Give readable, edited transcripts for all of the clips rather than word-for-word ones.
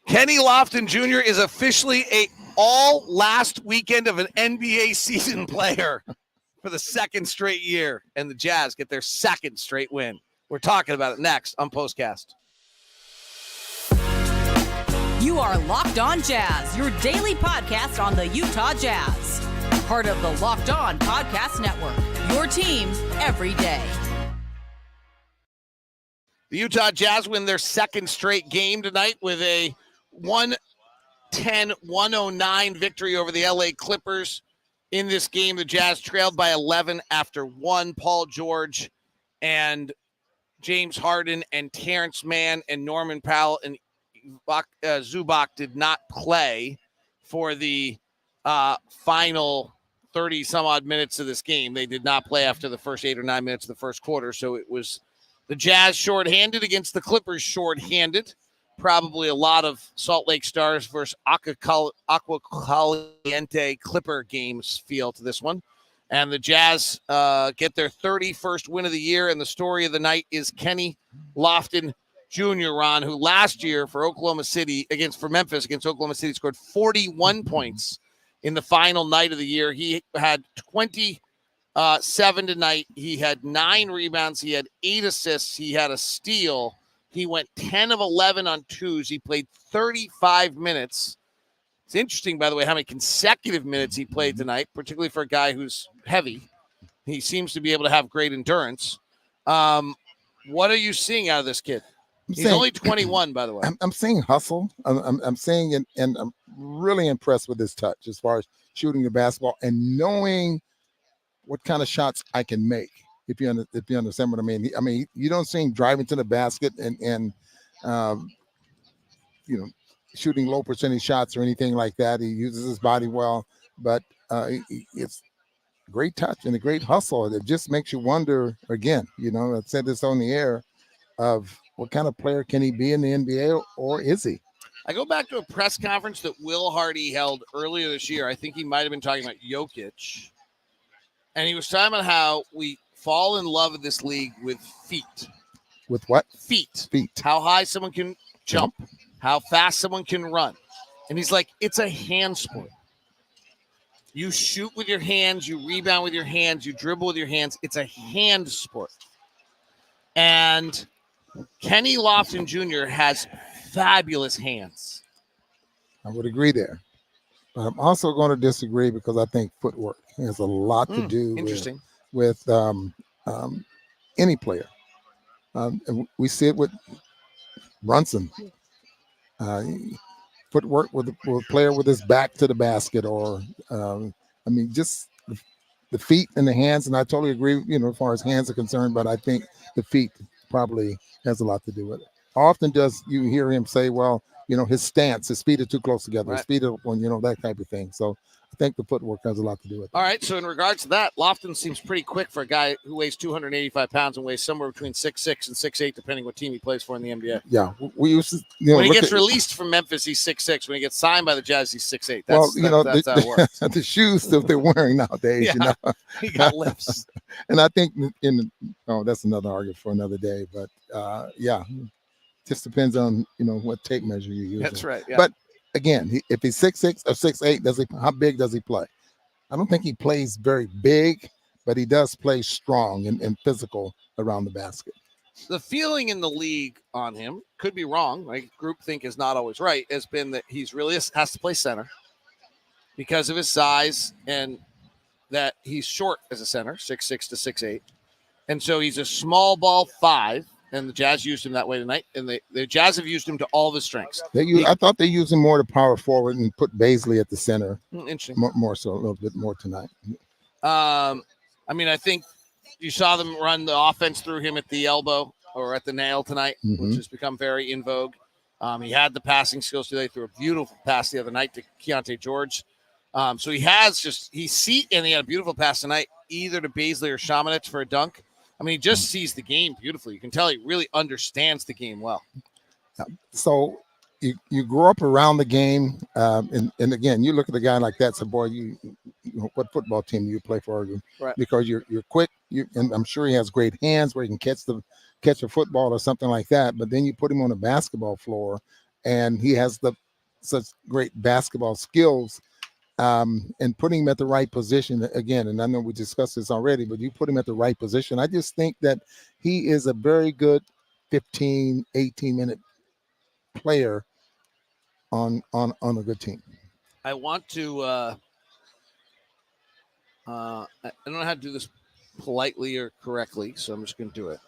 Kenny Lofton Jr. is officially a all last weekend of an NBA season player for the second straight year, and the Jazz get their second straight win. We're talking about it next on POSTCAST. You are Locked On Jazz, your daily podcast on the Utah Jazz. Part of the Locked On Podcast Network, your team every day. The Utah Jazz win their second straight game tonight with a 110-109 victory over the LA Clippers. In this game, the Jazz trailed by 11 after one. Paul George and James Harden and Terrence Mann and Norman Powell and Zubac did not play for the final 30-some-odd minutes of this game. They did not play after the first 8 or 9 minutes of the first quarter, so it was the Jazz shorthanded against the Clippers shorthanded. Probably a lot of Salt Lake Stars versus Aqua Caliente Clipper games feel to this one. And the Jazz get their 31st win of the year, and the story of the night is Kenny Lofton Jr., Ron, who last year for Memphis against Oklahoma City scored 41 points in the final night of the year. He had 27 tonight. He had 9 rebounds. He had 8 assists. He had a steal. He went 10 of 11 on twos. He played 35 minutes. It's interesting, by the way, how many consecutive minutes he played tonight, particularly for a guy who's heavy. He seems to be able to have great endurance. What are you seeing out of this kid? He's only 21, by the way. I'm seeing hustle. I'm seeing it, and I'm really impressed with his touch as far as shooting the basketball and knowing what kind of shots I can make. If you understand what I mean. You don't see him driving to the basket and shooting low percentage shots or anything like that. He uses his body well, but it's great touch and a great hustle. It just makes you wonder again. I said this on the air of what kind of player can he be in the NBA, or is he? I go back to a press conference that Will Hardy held earlier this year. I think he might have been talking about Jokic, and he was talking about how we fall in love with this league with feet. With what? Feet. Feet. How high someone can jump, how fast someone can run. And he's like, it's a hand sport. You shoot with your hands, you rebound with your hands, you dribble with your hands. It's a hand sport. And Kenny Lofton Jr. has fabulous hands. I would agree there. But I'm also going to disagree because I think footwork has a lot to do with any player. And we see it with Brunson. Footwork with a player with his back to the basket, or just the feet and the hands. And I totally agree, as far as hands are concerned, but I think the feet probably has a lot to do with it. How often does you hear him say, well, his stance, his feet are too close together, his feet are one, that type of thing. So I think the footwork has a lot to do with it. All right, so in regards to that, Lofton seems pretty quick for a guy who weighs 285 pounds and weighs somewhere between 6'6" and 6'8", depending what team he plays for in the NBA. Yeah, we used to. When he gets released from Memphis, he's 6'6". When he gets signed by the Jazz, he's 6'8". That's how it works. The shoes that they're wearing nowadays, he got lifts. And I think that's another argument for another day. But just depends on what tape measure you use. That's right. Yeah. But again, if he's 6'6" or 6'8", how big does he play? I don't think he plays very big, but he does play strong and physical around the basket. The feeling in the league on him, could be wrong, like groupthink is not always right, has been that he's really has to play center because of his size and that he's short as a center, 6'6" to 6'8". And so he's a small ball 5. And the Jazz used him that way tonight, and the Jazz have used him to all of his strengths. I thought they used him more to power forward and put Baisley at the center. Interesting. More so, a little bit more tonight. I think you saw them run the offense through him at the elbow or at the nail tonight, which has become very in vogue. He had the passing skills today. Threw a beautiful pass the other night to Keontae George. So he has and he had a beautiful pass tonight, either to Baisley or Shamanich for a dunk. He just sees the game beautifully. You can tell he really understands the game well. So you grow up around the game, and again, you look at a guy like that. So, boy, what football team do you play for? Right. Because you're quick, and I'm sure he has great hands where he can catch a football or something like that. But then you put him on a basketball floor, and he has such great basketball skills. And putting him at the right position again, and I know we discussed this already, but you put him at the right position. I just think that he is a very good 15, 18-minute player on a good team. I want to I don't know how to do this politely or correctly, so I'm just going to do it.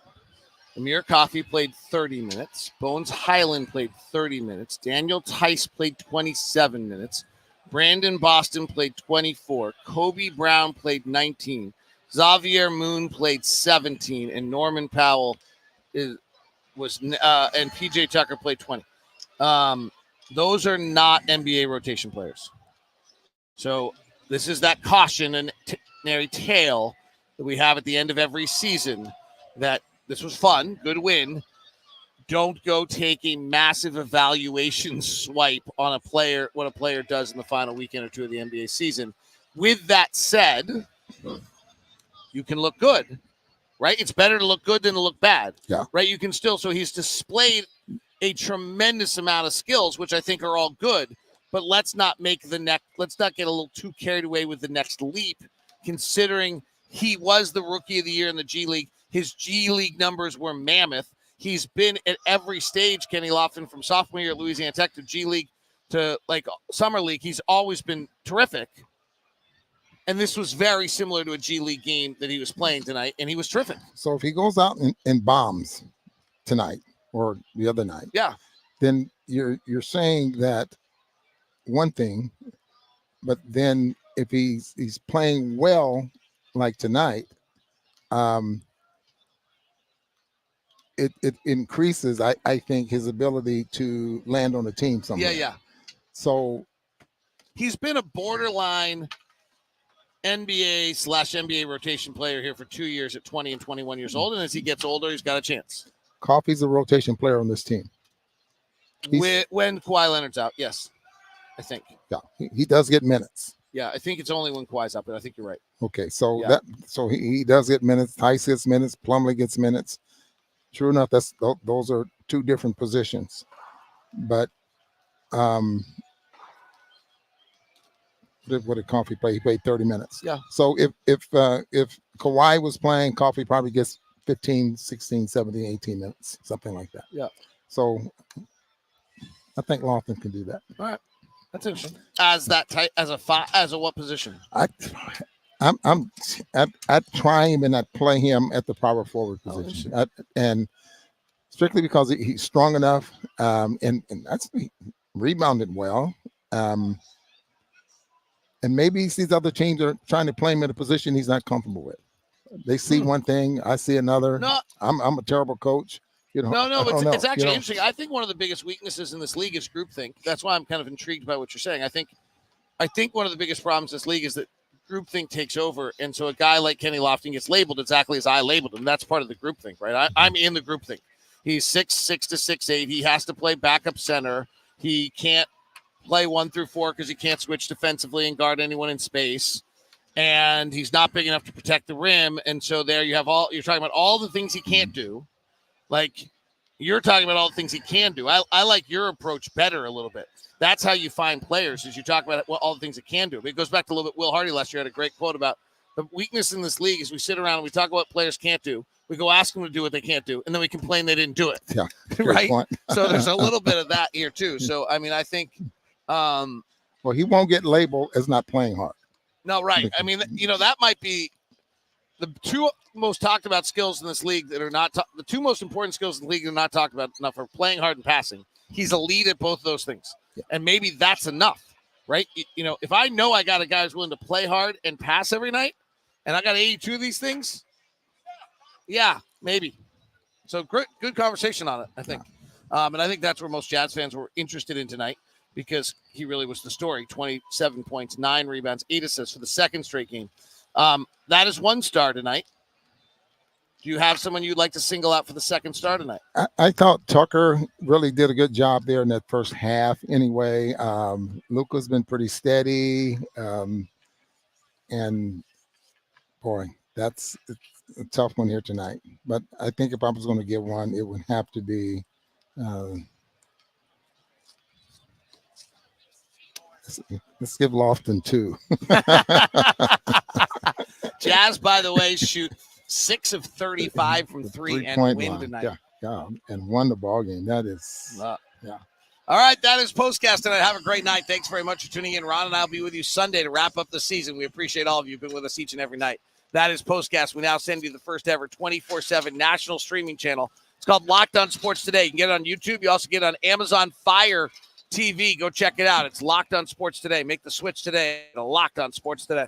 Amir Coffey played 30 minutes. Bones Highland played 30 minutes. Daniel Tice played 27 minutes. Brandon Boston played 24. Kobe Brown played 19. Xavier Moon played 17. And Norman Powell and PJ Tucker played 20. Those are not NBA rotation players. So this is that cautionary tale that we have at the end of every season that this was fun, good win. Don't go take a massive evaluation swipe on a player, what a player does in the final weekend or two of the NBA season. With that said, you can look good, right? It's better to look good than to look bad, right? You can still, so he's displayed a tremendous amount of skills, which I think are all good, but let's not get a little too carried away with the next leap, considering he was the rookie of the year in the G League. His G League numbers were mammoth. He's been at every stage, Kenny Lofton, from sophomore year at Louisiana Tech to G League to like Summer League. He's always been terrific. And this was very similar to a G League game that he was playing tonight, and he was terrific. So if he goes out and bombs tonight or the other night, then you're saying that one thing, but then if he's playing well like tonight, it increases, I think, his ability to land on a team somewhere. Yeah. So he's been a borderline NBA/NBA rotation player here for 2 years at 20 and 21 years old. And as he gets older, he's got a chance. Coffey's a rotation player on this team. When Kawhi Leonard's out, yes, I think. Yeah, he does get minutes. Yeah, I think it's only when Kawhi's out, but I think you're right. Okay, so he does get minutes. Tice gets minutes. Plumlee gets minutes. True enough, those are two different positions. But what did Coffey play? He played 30 minutes. Yeah. So if Kawhi was playing, Coffey probably gets 15, 16, 17, 18 minutes, something like that. Yeah. So I think Lofton can do that. All right. That's interesting. As that type, as a what position? I'd try him and I'd play him at the power forward position, and strictly because he's strong enough, and that's he rebounded well, and maybe these other teams are trying to play him in a position he's not comfortable with. They see one thing, I see another. No, I'm a terrible coach. It's actually interesting. I think one of the biggest weaknesses in this league is groupthink. That's why I'm kind of intrigued by what you're saying. I think one of the biggest problems in this league is that groupthink takes over, and so a guy like Kenny Lofton gets labeled exactly as I labeled him. That's part of the groupthink, right? I'm in the groupthink. He's 6'6" to 6'8". He has to play backup center. He can't play 1 through 4 because he can't switch defensively and guard anyone in space. And he's not big enough to protect the rim. And so there you have you're talking about all the things he can't do. Like, you're talking about all the things he can do. I like your approach better a little bit. That's how you find players, is you talk about all the things they can do. But it goes back to a little bit. Will Hardy last year had a great quote about the weakness in this league is we sit around and we talk about what players can't do. We go ask them to do what they can't do, and then we complain they didn't do it. Yeah, right? So there's a little bit of that here, too. So, I mean, I think well, he won't get labeled as not playing hard. No, right. I mean, that might be the two most talked about skills in this league that are not the two most important skills in the league that are not talked about enough are playing hard and passing. He's elite at both of those things. Yeah. And maybe that's enough, right? If I know I got a guy who's willing to play hard and pass every night, and I got 82 of these things, yeah, maybe. So good conversation on it, I think. And I think that's where most Jazz fans were interested in tonight, because he really was the story. 27 points, 9 rebounds, 8 assists for the second straight game. That is one star tonight. Do you have someone you'd like to single out for the second star tonight? I thought Tucker really did a good job there in that first half anyway. Luka's been pretty steady. And, boy, that's a tough one here tonight. But I think if I was going to give one, it would have to be Let's give Lofton 2. Jazz, by the way, shoot 6 of 35 from 3 and win line. tonight. Yeah, and won the ball game. That is, yeah. All right, that is Postcast tonight. Have a great night. Thanks very much for tuning in. Ron and I will be with you Sunday to wrap up the season. We appreciate all of you who've been with us each and every night. That is Postcast. We now send you the first ever 24/7 national streaming channel. It's called Locked On Sports Today. You can get it on YouTube. You also get it on Amazon Fire TV. Go check it out. It's Locked On Sports Today. Make the switch today to Locked On Sports Today.